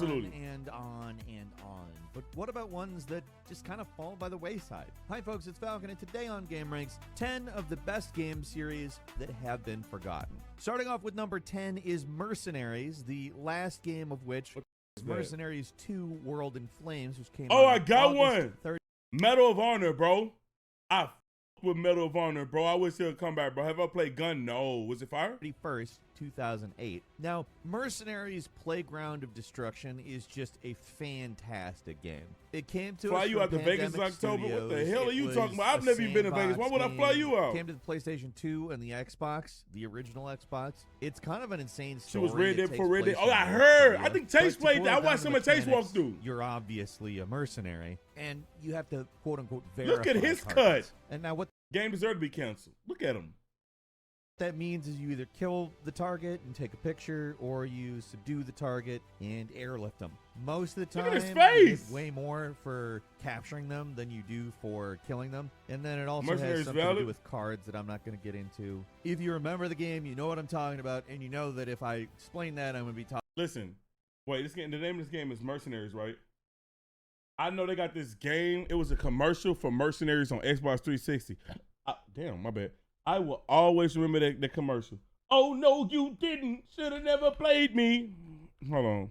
Absolutely. and on and on. But what about ones that just kind of fall by the wayside? Hi folks, it's Falcon, and today on Game Ranks, 10 of the best game series that have been forgotten. Starting off with number 10 is Mercenaries, the last game of which is Mercenaries 2 World in Flames, which came out I got August one. 30th. Medal of Honor, bro. I with Medal of Honor, bro. I wish it would come back, bro. Have I played Gun? No. Was it fire? 31st, 2008. Now, Mercenaries Playground of Destruction is just a fantastic game. It came to fly us you from out to Vegas in Pandemic October? Studios. What the hell are It you was talking about? I've a never even been to Vegas. sandbox Why would I fly game. you out? Came to the PlayStation 2 and the Xbox, the original Xbox. It's kind of an insane She story. was Red It Dead takes for Red Dead. place Oh, in I North heard. Korea. I think But Taste to played boil that. I down watched the some of Taste mechanics, walkthrough. You're obviously a mercenary, and you have to quote unquote verify. Look at his targets. cut. And now what Game deserved to be canceled. Look at him. that means is you either kill the target and take a picture, or you subdue the target and airlift them. Most of the Look time, at his you get face. way more for capturing them than you do for killing them. And then it also Mercenaries has something to valid? do with cards that I'm not going to get into. If you remember the game, you know what I'm talking about, and you know that if I explain that, I'm going to be talking. Listen. Wait, the name of this game is Mercenaries, right? I know they got this game. It was a commercial for Mercenaries on Xbox 360. Damn, my bad. I will always remember that commercial. Oh, no, you didn't. Should have never played me. Hold on.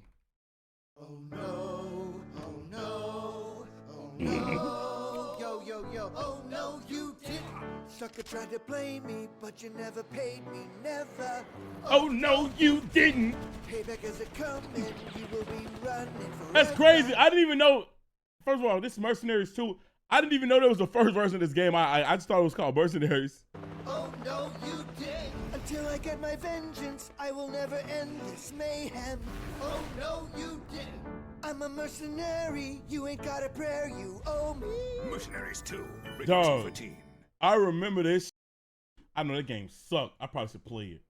Oh no, oh no, oh no, yo, yo, yo, oh no, you didn't. Sucker tried to play me, but you never paid me, never. Oh, no, you didn't. Payback is a coming, you will be running forever. That's crazy. I didn't even know. First of all, this is Mercenaries 2. I didn't even know there was a first version of this game. I just thought it was called Mercenaries. Oh no, you didn't. Until I get my vengeance, I will never end this mayhem. Oh no, you didn't. I'm a mercenary, you ain't got a prayer, you owe me. Mercenaries 2, rated Dog. 2 I remember this. I know that game sucked. I probably should play it.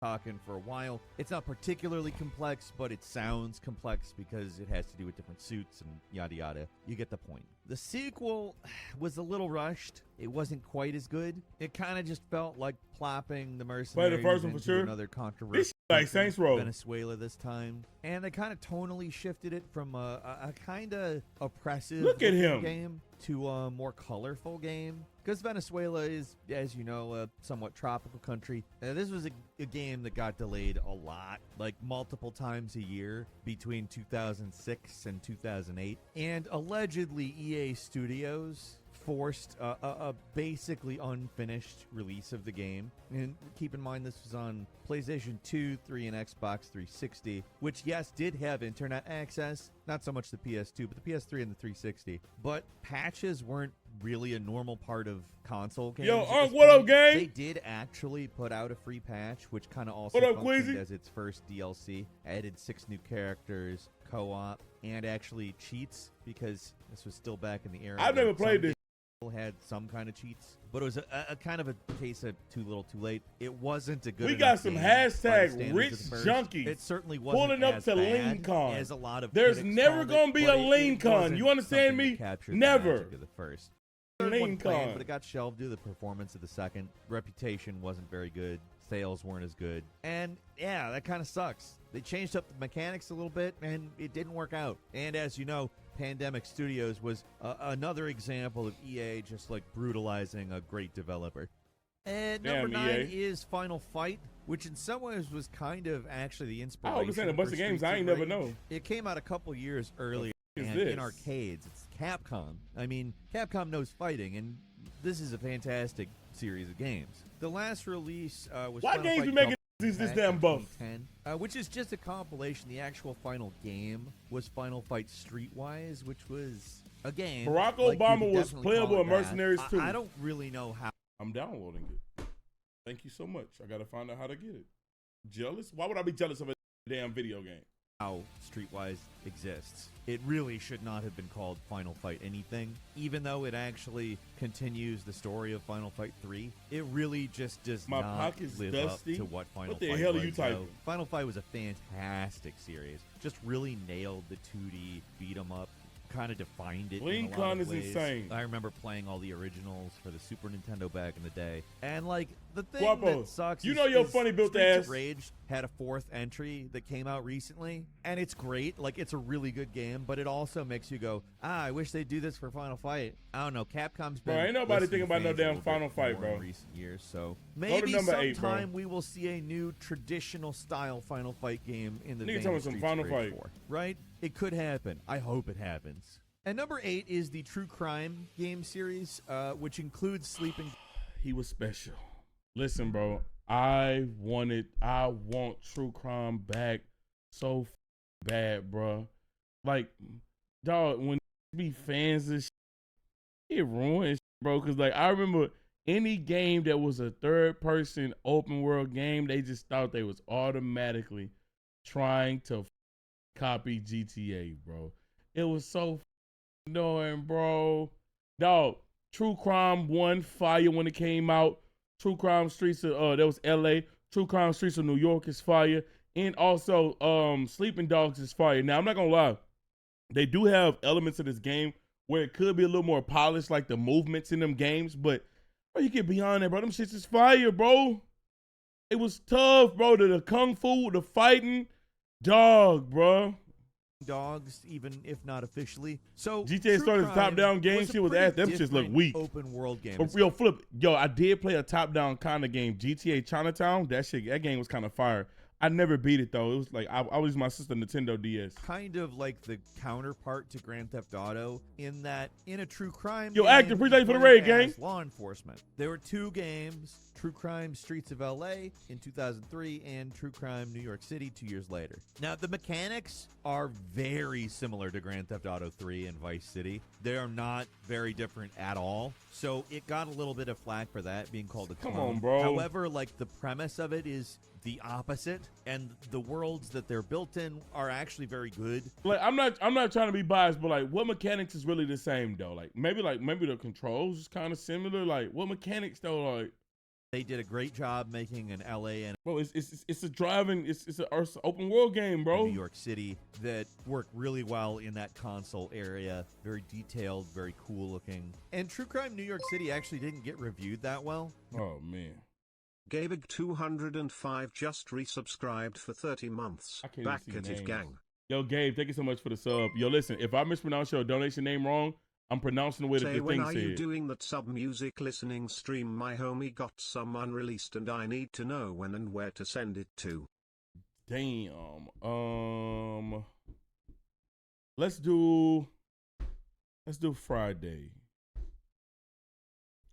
Talking for a while. It's not particularly complex, but it sounds complex because it has to do with different suits and yada yada. You get the point. The sequel was a little rushed. It wasn't quite as good. It kind of just felt like plopping the Mercenaries first one for into sure. another controversy. This like Saints Row. Venezuela this time. And they kind of tonally shifted it from a kind of oppressive Look at him. game to a more colorful game. Because Venezuela is, as you know, a somewhat tropical country. This was a game that got delayed a lot, like multiple times a year between 2006 and 2008. And allegedly, EA Studios forced a basically unfinished release of the game. And keep in mind, this was on PlayStation 2, 3, and Xbox 360, which, yes, did have internet access. Not so much the PS2, but the PS3 and the 360. But patches weren't really a normal part of console games. Yo, at this what up, point. gang? They did actually put out a free patch, which kind of also What up, functioned Queasy? as its first DLC. Added 6 new characters, co-op, and actually cheats, because this was still back in the era. I've where never played some this. people had some kind of cheats, but it was a kind of a case of too little too late. It wasn't a good We enough got some game by the hashtag standards rich of the first. junkies It certainly wasn't pulling up as to bad LeanCon. as a lot of There's critics never called gonna it, be but a LeanCon. wasn't You understand something me? that captured the Never. magic of the first. Third one planned, LeanCon. but it got shelved due to the performance of the second. Reputation wasn't very good. Sales weren't as good. And yeah, that kind of sucks. They changed up the mechanics a little bit, and it didn't work out. And as you know, Pandemic Studios was another example of EA just like brutalizing a great developer. And number Damn, 9 EA. is Final Fight, which in some ways was kind of actually the inspiration. I hope this ain't a bunch for of games Streets I of ain't never Rage. know. It came out a couple years earlier is and this? in arcades. It's Capcom. I mean, Capcom knows fighting, and this is a fantastic series of games. The last release was Why Final games Fight be making Double this Attack damn in buff? 2010, which is just a compilation. The actual final game was Final Fight Streetwise, which was a game. Barack like, you Obama could was definitely playable call it in that. Mercenaries 2. I don't really know how. I'm downloading it. Thank you so much. I gotta find out how to get it. Jealous? Why would I be jealous of a damn video game? How Streetwise exists. It really should not have been called Final Fight anything, even though it actually continues the story of Final Fight 3. It really just does My not pocket's live dusty. up to what Final What the Fight hell are was, you typing? though. Final Fight was a fantastic series. Just really nailed the 2D beat 'em up kind of defined it. Wing in a lot Con of is ways. insane. I remember playing all the originals for the Super Nintendo back in the day, and like the thing Guapo, that sucks. you is, know your is funny built Streets ass. of Rage had a 4th entry that came out recently, and it's great. Like it's a really good game, but it also makes you go, I wish they'd do this for Final Fight. I don't know. Capcom's been. Bro, ain't nobody listening thinking about to no fans a damn little Final bit Fight, more bro. in recent years, so to maybe number 8, bro. sometime we will see a new traditional style Final Fight game in the Nigga vein talking of some Streets of Final Rage Fight. 4, right? It could happen. I hope it happens. And number 8 is the True Crime game series, which includes Sleeping. He was special. Listen, bro. I want True Crime back so bad, bro. Like, dog, when be fans of it ruins, bro. Cause like I remember any game that was a third person open world game, they just thought they was automatically trying to copy GTA, bro. It was so annoying, bro. Dog, True Crime 1 fire when it came out. True Crime Streets of that was LA. True Crime Streets of New York is fire. And also Sleeping Dogs is fire. Now I'm not gonna lie. They do have elements of this game where it could be a little more polished, like the movements in them games, but bro, you get beyond that, bro. Them shits is fire, bro. It was tough, bro. The kung fu, the fighting, dog, bro. Dogs, even if not officially. So GTA True started as a Crime top-down game. was a Shit was pretty ass. Them shits look different weak. Open world game. But yo, flip. Yo, I did play a top-down kind of game, GTA Chinatown. That game was kind of fire. I never beat it though. It was like I was my sister Nintendo DS. Kind of like the counterpart to Grand Theft Auto in that in a true crime Yo, game, Active, appreciate you for the played raid, gang. as law enforcement. There were 2 games, True Crime Streets of LA in 2003 and True Crime New York City 2 years later. Now, the mechanics are very similar to Grand Theft Auto 3 and Vice City. They are not very different at all. So it got a little bit of flack for that being called a clone. Come on, bro. However, like the premise of it is the opposite, and the worlds that they're built in are actually very good. Like I'm not trying to be biased, but like what mechanics is really the same though? Like maybe the controls is kind of similar. Like what mechanics though? Like They did a great job making an LA and bro, it's a driving, it's an open world game, bro. New York City that work really well in that console area. Very detailed, very cool looking. And True Crime New York City actually didn't get reviewed that well. Oh man. Gabig 205 just resubscribed for 30 months. I can't Back even at see it, names. gang. Yo, Gabe, thank you so much for the sub. Yo, listen, if I mispronounce your donation name wrong, I'm pronouncing the way that Say, the when thing are you said. doing that sub music listening stream? My homie got some unreleased and I need to know when and where to send it to. Damn. Let's do Friday.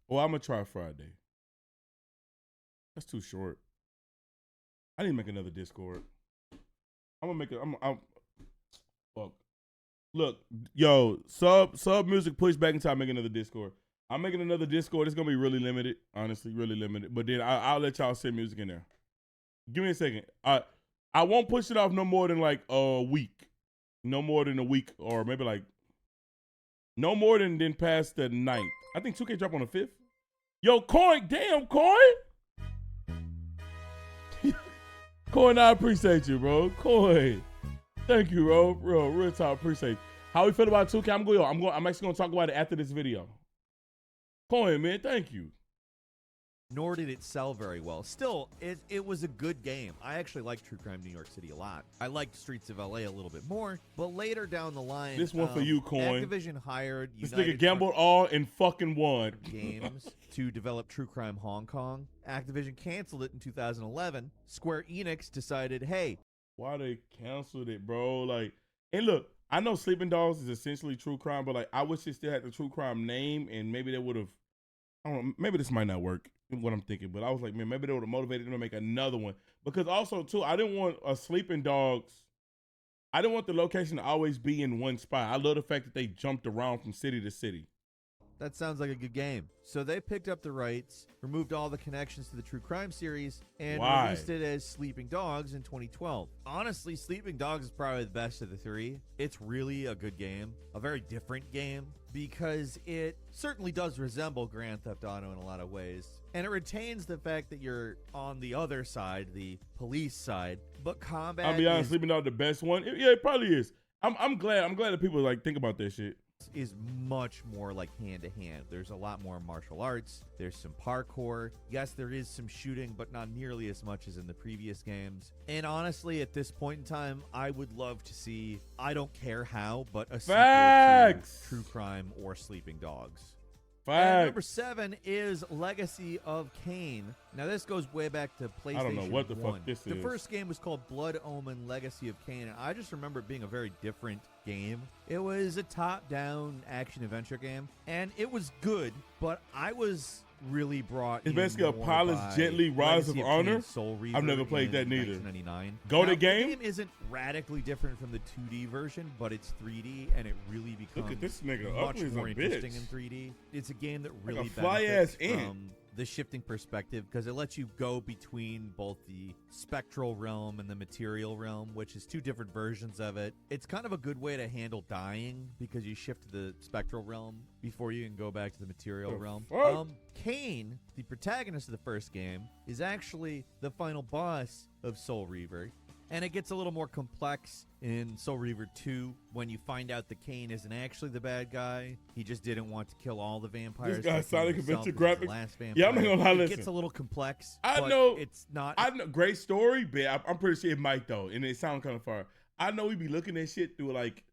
Well, I'm gonna try Friday. That's too short. I need to make another Discord. I'm gonna make it. Fuck. Look, yo, sub music push back until I make another Discord. I'm making another Discord. It's gonna be really limited, honestly, really limited. But then I'll let y'all send music in there. Give me a second. I won't push it off no more than like a week. No more than a week, or maybe like no more than past the 9th. I think 2K drop on the 5th. Yo, Coin, damn, Coin. Coin, I appreciate you, bro. Coin, thank you, bro. Real talk, appreciate you. How we feel about 2K? I'm actually gonna talk about it after this video. Coin, man, thank you. Nor did it sell very well. Still, it was a good game. I actually liked True Crime New York City a lot. I liked Streets of LA a little bit more, but later down the line, This one for you, Coin. Activision hired This United nigga gambled all and fucking won. Games to develop True Crime Hong Kong. Activision canceled it in 2011. Square Enix decided, hey, Why they canceled it, bro? Like, and look, I know Sleeping Dogs is essentially true crime, but like, I wish it still had the true crime name, and maybe they would have. I don't know. Maybe this might not work. What I'm thinking, but I was like, man, maybe they would have motivated them to make another one. Because also too, I didn't want a Sleeping Dogs. I didn't want the location to always be in one spot. I love the fact that they jumped around from city to city. that sounds like a good game. So they picked up the rights, removed all the connections to the True Crime series, and Why? released it as Sleeping Dogs in 2012. Honestly, Sleeping Dogs is probably the best of the 3. It's really a good game, a very different game, because it certainly does resemble Grand Theft Auto in a lot of ways. And it retains the fact that you're on the other side, the police side, but combat I'll be honest, is Sleeping Dog the best one. Yeah, it probably is. I'm glad that people like think about that shit. Is much more like hand to hand. There's a lot more martial arts. There's some parkour. Yes, there is some shooting, but not nearly as much as in the previous games. And honestly, at this point in time, I would love to see, I don't care how, but a Facts. sequel to True Crime or Sleeping Dogs. Facts. And number 7 is Legacy of Kane. Now, this goes way back to PlayStation 1. I don't know what the fuck this The is. first game was called Blood Omen Legacy of Kane, and I just remember it being a very different game. It was a top-down action-adventure game, and it was good, but I was really brought It's in basically a more polished by Gently Rise Legacy of Kane Honor. Soul Reaver I've never played in that neither. 1999. Go to Now, game? The game isn't radically different from the 2D version, but it's 3D, and it really becomes Look at this nigga, much ugly as a more interesting bitch. in 3D. It's a game that Like a really fly-ass benefits ant. from the shifting perspective because it lets you go between both the spectral realm and the material realm, which is two different versions of it. It's kind of a good way to handle dying because you shift to the spectral realm before you can go back to the material realm. fuck? Kane, the protagonist of the first game, is actually the final boss of Soul Reaver. And it gets a little more complex in Soul Reaver 2 when you find out that Kane isn't actually the bad guy. He just didn't want to kill all the vampires. This guy like Sonic himself Adventure was the graphics. last Yeah, I'm not vampire. gonna lie, It listen. gets a little complex. I but know- it's not. I know, great story, but I'm pretty sure it might though, and it sounds kind of far. I know we be looking at shit through like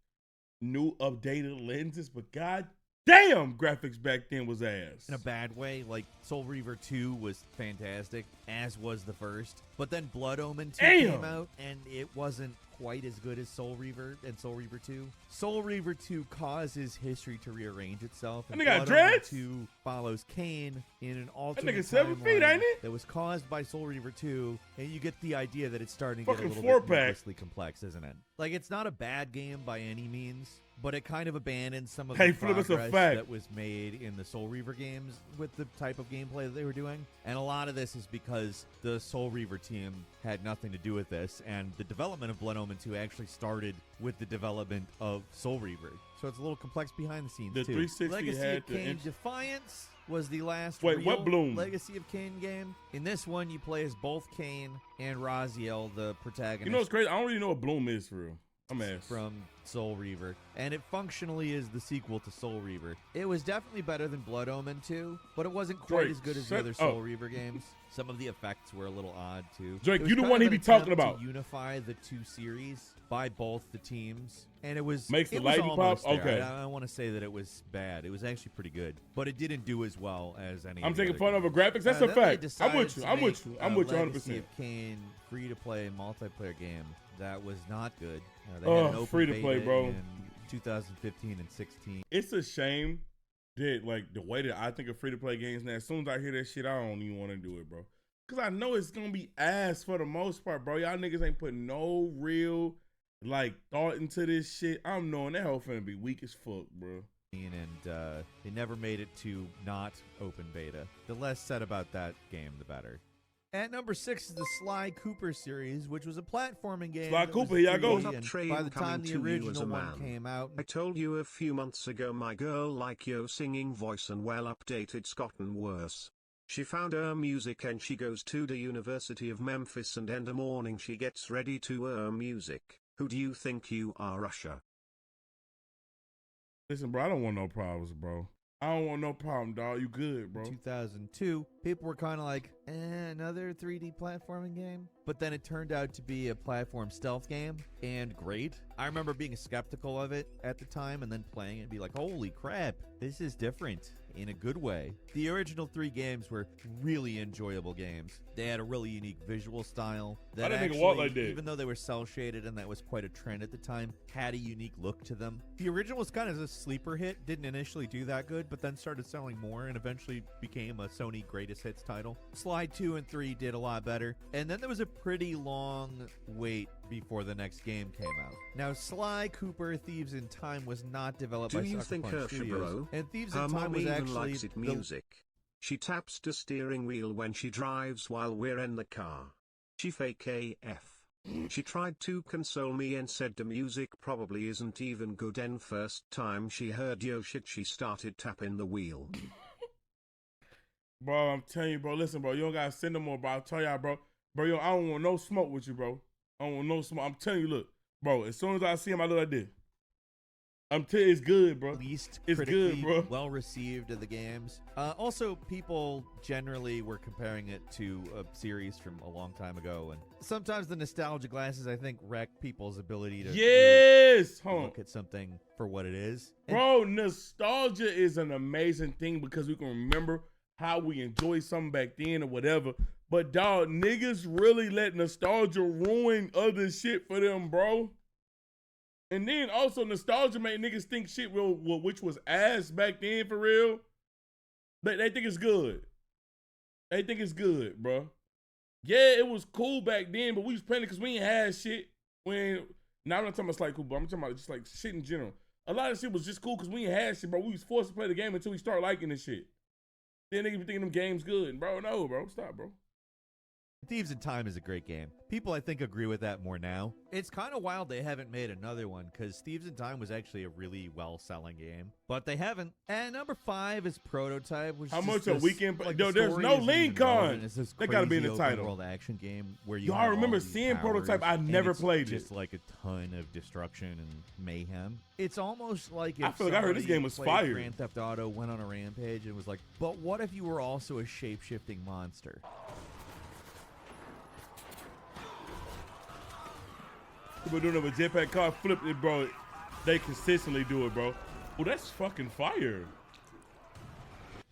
new updated lenses, but god damn, graphics back then was ass. in a bad way. Like Soul Reaver 2 was fantastic, as was the first. But then Blood Omen 2 Damn. came out, and it wasn't quite as good as Soul Reaver and Soul Reaver 2. Soul Reaver 2 causes history to rearrange itself. And they got Blood Omen dreads? 2 follows Kane in an alternate nigga 7 feet, timeline ain't it? that was caused by Soul Reaver 2, and you get the idea that it's starting to get a Fucking little bit four-pack. needlessly complex, isn't it? Like, it's not a bad game by any means, but it kind of abandons some of Hey, the Flip, it's a progress fact. that was made in the Soul Reaver games with the type of gameplay that they were doing. And a lot of this is because the Soul Reaver team had nothing to do with this, and the development of Blood Omen 2 actually started with the development of Soul Reaver. So it's a little complex behind the scenes, The too. 360 Legacy had of the Kane int- Defiance was the last Wait, real what Bloom? Legacy of Kane game. In this one, you play as both Kane and Raziel, the protagonist. You know what's crazy? I don't really know what Bloom is for real. I'm ass. From Soul Reaver, and it functionally is the sequel to Soul Reaver. It was definitely better than Blood Omen 2, but it wasn't quite Drake, as good as the shut other up. Soul Reaver games. Some of the effects were a little odd too. Drake, It was you the kind one of he an be talking attempt about. to unify the two series by both the teams, and it was Makes the it was lighting pop? almost there. Okay. I don't want to say that it was bad. It was actually pretty good, but it didn't do as well as any. I'm of the taking other fun of games. a graphics. That's a Then they fact. I'm decided with you. to I'm with make you. I'm a with you 100%. Legacy of Kane free-to-play multiplayer game that was not good. They had an open free-to-play, beta bro. in 2015 and 16. It's a shame that like the way that I think of free to play games now, as soon as I hear that shit, I don't even want to do it, bro. Cause I know it's gonna be ass for the most part, bro. Y'all niggas ain't putting no real like thought into this shit. I'm knowing that whole finna be weak as fuck, bro. And they never made it to not open beta. The less said about that game, the better. At number 6 is the Sly Cooper series, which was a platforming game. Sly that was Cooper, here I go. 3D, What and train by the coming time the to you as original a one man? came out, I told you a few months ago my girl like your singing voice and well updated's gotten worse. She found her music and she goes to the University of Memphis and in the morning she gets ready to her music. Who do you think you are, Usher? Listen, bro, I don't want no problems, bro. I don't want no problem, dog. You good, bro? 2002, people were kind of like, another 3D platforming game? But then it turned out to be a platform stealth game, and great. I remember being skeptical of it at the time, and then playing it and be like, holy crap, this is different in a good way. The original 3 games were really enjoyable games. They had a really unique visual style that didn't think actually, it was like that. even though they were cel-shaded and that was quite a trend at the time, had a unique look to them. The original was kind of a sleeper hit, didn't initially do that good, but then started selling more and eventually became a Sony greatest hits title. Slide 2 and 3 did a lot better, and then there was a pretty long wait before the next game came out. Now, Sly Cooper Thieves in Time was not developed Do by you Sucker think Punch Ursha, Studios, bro? and Thieves Her in Time mom was even actually likes it the music. She taps the steering wheel when she drives while we're in the car. She fake AF. She tried to console me and said the music probably isn't even good, and first time she heard yo shit she started tapping the wheel. Bro, I'm telling you, bro. Listen, bro. You don't gotta send them more, bro. I'll tell y'all, bro. Bro, yo, I don't want no smoke with you, bro. I don't want no smoke. I'm telling you, look. Bro, as soon as I see him, I look like this. It's good, bro. Least It's critically good, bro. well received of the games. Also, people generally were comparing it to a series from a long time ago, and sometimes the nostalgia glasses, I think, wreck people's ability to Yes! really Hold on. look at something for what it is. And Bro, nostalgia is an amazing thing because we can remember how we enjoyed something back then or whatever. But dog, niggas really let nostalgia ruin other shit for them, bro. And then also nostalgia made niggas think shit which was ass back then for real. They think it's good. They think it's good, bro. Yeah, it was cool back then, but we was playing it because we ain't had shit. Now I'm not talking about Sly Cooper, I'm talking about just like shit in general. A lot of shit was just cool because we ain't had shit, bro. We was forced to play the game until we start liking this shit. Then niggas be thinking them games good. Bro, no, bro. Stop, bro. Thieves in Time is a great game. People, I think, agree with that more now. It's kind of wild they haven't made another one, because Thieves in Time was actually a really well-selling game. But they haven't. And number 5 is Prototype, which How is much this, a weekend? like, Yo, the there's story no isn't lean even relevant. con. It's this That gotta be in the crazy title. open-world action game where you Yo, I have remember all these seeing Prototype. I powers, never and it's played it. just like a ton of destruction and mayhem. It's almost like if I feel like I heard this somebody game was played fire. Grand Theft Auto, went on a rampage, and was like, but what if you were also a shape-shifting monster? People doing it with jetpack car, flip it, bro. They consistently do it, bro. Oh, that's fucking fire.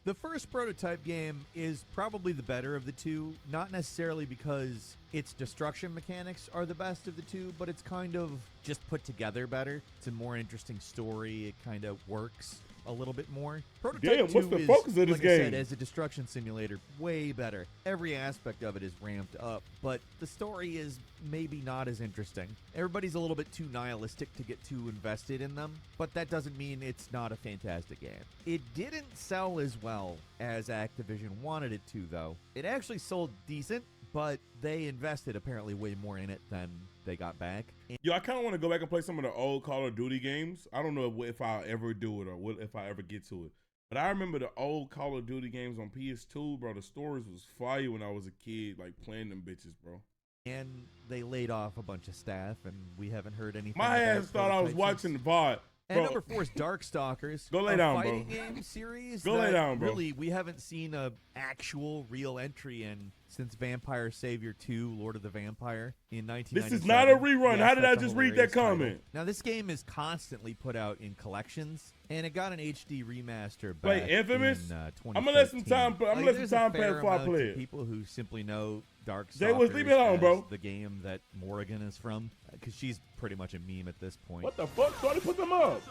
The first Prototype game is probably the better of the two, not necessarily because its destruction mechanics are the best of the two, but it's kind of just put together better. It's a more interesting story. It kind of works a little bit more. Prototype Damn, what's 2 the is, focus of this like I said, game? as a destruction simulator, way better. Every aspect of it is ramped up, but the story is maybe not as interesting. Everybody's a little bit too nihilistic to get too invested in them, but that doesn't mean it's not a fantastic game. It didn't sell as well as Activision wanted it to, though. It actually sold decent, but they invested apparently way more in it than they got back. Yo, I kind of want to go back and play some of the old Call of Duty games. I don't know if I'll ever do it or if I ever get to it. But I remember the old Call of Duty games on PS2, bro. The stories was fire when I was a kid, like playing them bitches, bro. And they laid off a bunch of staff, and we haven't heard anything. My about ass thought I was Prototype watching since. VOD. And Bro, number 4 is Darkstalkers. Go lay a down, fighting bro. game series. Go lay that down, bro. Really, we haven't seen a actual real entry in since Vampire Savior 2: Lord of the Vampire in 1997. This is not a rerun. Yes, How did I that's a just read that hilarious title. comment? Now, this game is constantly put out in collections, and it got an HD remaster back Wait, Infamous? in I'm gonna let some 2013. time. I'm gonna let some there's a time fair pass before I amount play of it. people who simply know Darkstalkers Jay Woods, leave me alone, as bro. the game that Morrigan is from, because she's pretty much a meme at this point. What the fuck? Shorty, put them up.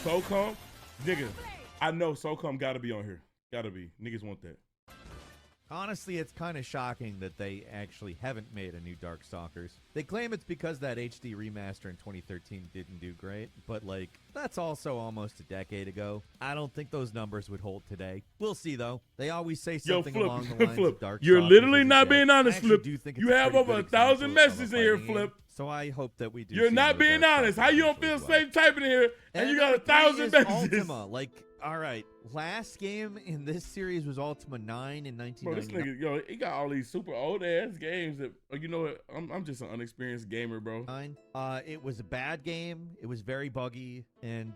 SOCOM? Nigga, I know SOCOM gotta be on here. Gotta be. Niggas want that. Honestly, it's kind of shocking that they actually haven't made a new Darkstalkers. They claim it's because that HD remaster in 2013 didn't do great, but like, that's also almost a decade ago. I don't think those numbers would hold today. We'll see though. They always say Yo, something Flip, along the lines Flip, of Darkstalkers. you're literally isn't not dead. being honest, I actually Flip. do think You it's a have pretty over good 1,000 example of a messages in here, fighting game. Flip. So I hope that we do. You're see not another being honest. How you don't Darkstalkers feel as well. safe typing in here and you got number 3 1,000 is messages? Ultima. Like, all right, last game in this series was Ultima 9 in Bro, this 1999. nigga, yo, he got all these super old ass games that, you know what? I'm just an unexperienced gamer, bro. It was a bad game. It was very buggy and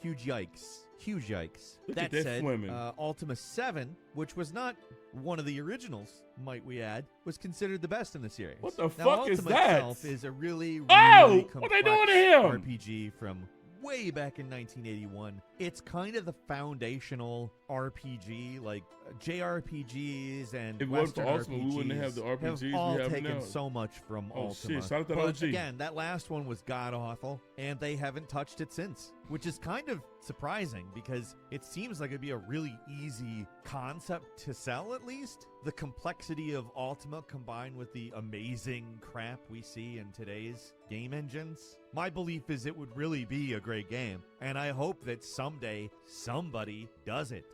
huge yikes. Huge yikes. Look that at that said, swimming. Ultima 7, which was not one of the originals, might we add, was considered the best in the series. What the Now, fuck is Ultima that? itself is a really, really Oh! What they complex doing to him? RPG from way back in 1981. It's kind of the foundational RPG, like JRPGs and If it wasn't for Western Ultima, RPGs we wouldn't have the RPGs we have all have taken now. so much from Oh, Ultima. shit, shout out to But OG. again, that last one was god-awful, and they haven't touched it since, which is kind of surprising because it seems like it'd be a really easy concept to sell, at least. The complexity of Ultima combined with the amazing crap we see in today's game engines. My belief is it would really be a great game, and I hope that someday somebody does it.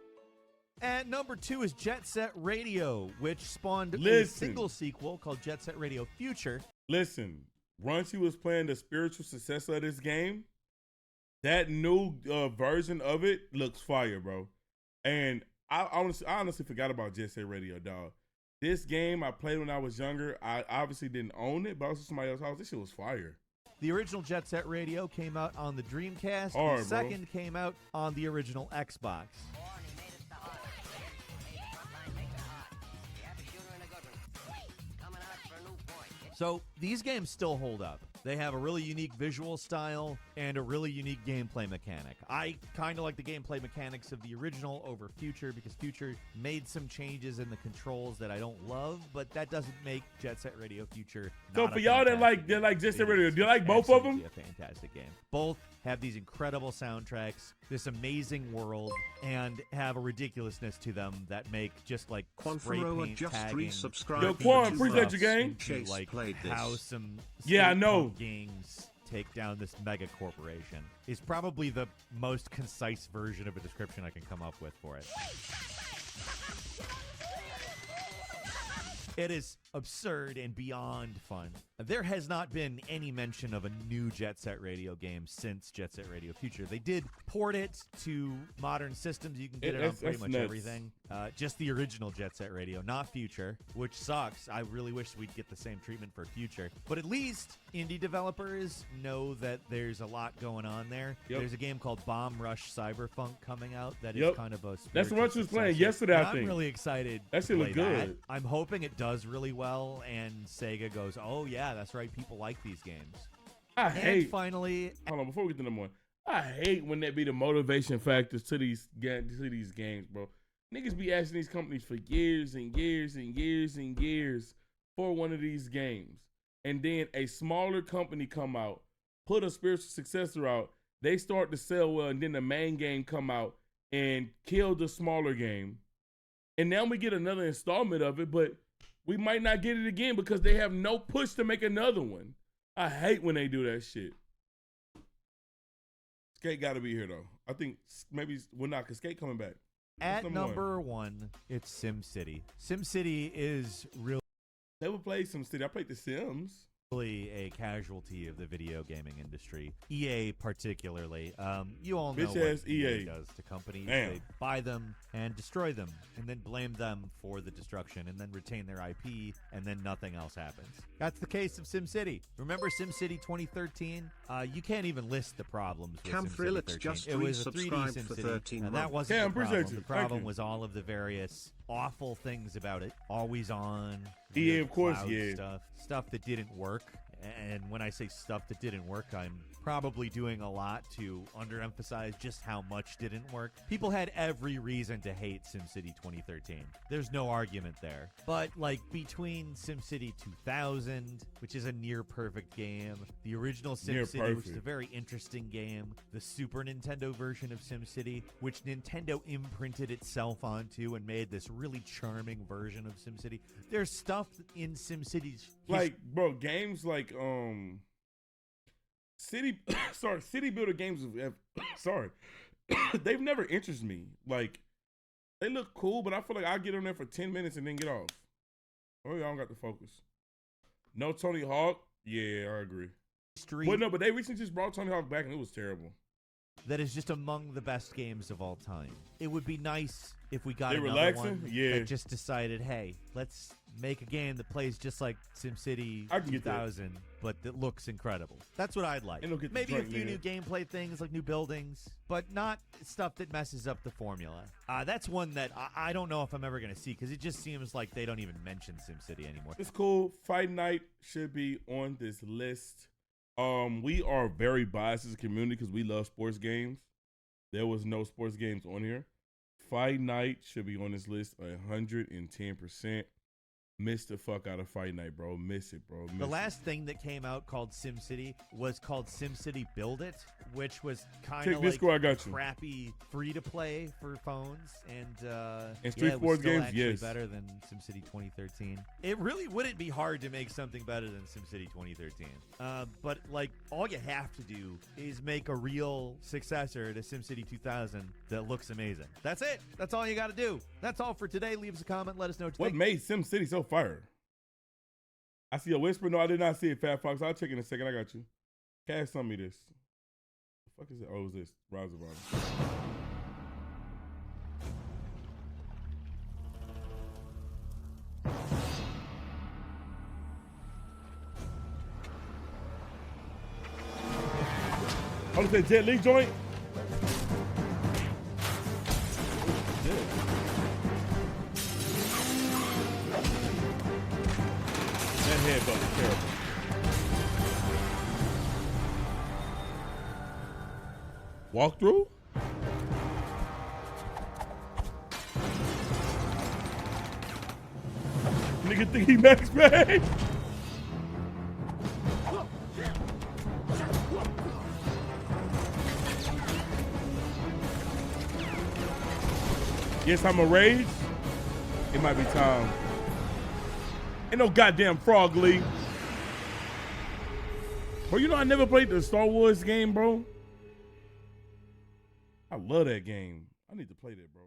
At number 2 is Jet Set Radio, which spawned a Listen. single sequel called Jet Set Radio Future. Listen, once he was playing the spiritual successor of this game, that new version of it looks fire, bro. And I honestly forgot about Jet Set Radio, dog. This game I played when I was younger. I obviously didn't own it, but I was at somebody else's house. This shit was fire. The original Jet Set Radio came out on the Dreamcast. Hard, the second came out on the original Xbox. So these games still hold up. They have a really unique visual style and a really unique gameplay mechanic. I kind of like the gameplay mechanics of the original over Future because Future made some changes in the controls that I don't love, but that doesn't make Jet Set Radio Future So not for a y'all that fantastic like game. Jet Set It Radio, is do you like both of them? absolutely a fantastic game. Both have these incredible soundtracks, this amazing world, and have a ridiculousness to them that make just like spray Quanfaro paint just tagging. resubscribed. Yo, for Quan, 2 appreciate months. your game. Chase like played this. how some Yeah, I skate know. punk gangs take down this mega corporation is probably the most concise version of a description I can come up with for it. It is absurd and beyond fun. There has not been any mention of a new Jet Set Radio game since Jet Set Radio Future. They did port it to modern systems. You can get it on pretty much nuts. everything. Just the original Jet Set Radio, not Future, which sucks. I really wish we'd get the same treatment for Future. But at least indie developers know that there's a lot going on there. Yep. There's a game called Bomb Rush Cyberpunk coming out that is Yep. kind of a That's the spiritual one she was playing successor. yesterday, And I think. I'm really excited That to shit play look that. good. I'm hoping it does really well, and Sega goes, "Oh yeah, that's right. People like these games." I And hate. finally, Hold on, before we get to number one, I hate when that be the motivation factors to these games, bro. Niggas be asking these companies for years and years and years and years for one of these games, and then a smaller company come out, put a spiritual successor out, they start to sell well, and then the main game come out and kill the smaller game, and now we get another installment of it, but we might not get it again because they have no push to make another one. I hate when they do that shit. Skate got to be here though. I think maybe cause Skate coming back. at number number one, it's SimCity. SimCity is really Never played SimCity. I played The Sims. a casualty of the video gaming industry. EA particularly. You all know Bitch what ass EA does to companies. Damn. They buy them and destroy them and then blame them for the destruction and then retain their IP and then nothing else happens. That's the case of SimCity. Remember SimCity 2013? You can't even list the problems with Cam SimCity Frillets 13. just It was a 3D resubscribed for SimCity. 13 and that months. wasn't Cam, the problem. appreciate you. The Thank problem you. was all of the various awful things about it. Always on. EA, weird of course, cloud yeah. Stuff that didn't work. And when I say stuff that didn't work, I'm probably doing a lot to underemphasize just how much didn't work. People had every reason to hate SimCity 2013. There's no argument there. But like between SimCity 2000, which is a near perfect game, the original Near SimCity, which is a perfect. very interesting game, the Super Nintendo version of SimCity, which Nintendo imprinted itself onto and made this really charming version of SimCity. There's stuff in SimCity's Like, bro, games like City Builder games have sorry. They've never interested me. Like, they look cool, but I feel like I get on there for 10 minutes and then get off. Oh, yeah, I don't got the focus. No Tony Hawk? Yeah, I agree. street Well, no, but they recently just brought Tony Hawk back and it was terrible. that is just among the best games of all time. It would be nice if we got They another relaxing? one Yeah. that just decided, hey, let's make a game that plays just like SimCity I can get that. 2000, but that looks incredible. That's what I'd like. And it'll get the Maybe a joint few in new it. gameplay things like new buildings, but not stuff that messes up the formula. That's one that I don't know if I'm ever going to see because it just seems like they don't even mention SimCity anymore. It's cool. Fight Night should be on this list. We are very biased as a community because we love sports games. There was no sports games on here. Fight Night should be on this list 110%. Miss the fuck out of Fight Night, bro. Miss it, bro. Miss The it. last thing that came out called SimCity was called SimCity Build It, which was kind Take of like Discord, I got you. crappy free-to-play for phones, and Street it was Sports still games, actually yes. better than SimCity 2013. It really wouldn't be hard to make something better than SimCity 2013. But like all you have to do is make a real successor to SimCity 2000 that looks amazing. That's it. That's all you got to do. That's all for today. Leave us a comment. Let us know what you What think. made SimCity so fire? I see a whisper. No, I did not see it, Fat Fox. I'll check in a second. I got you. Cash some me this. The fuck is it? Oh, is this? Rise of Honor. Oh, it's that Jet Li joint? Yeah. That headbutt is terrible. Walk through? Nigga think he Max Payne? Yes, I'm a rage. It might be time. Ain't no goddamn Frog League. Bro, you know I never played the Star Wars game, bro. I love that game. I need to play that, bro.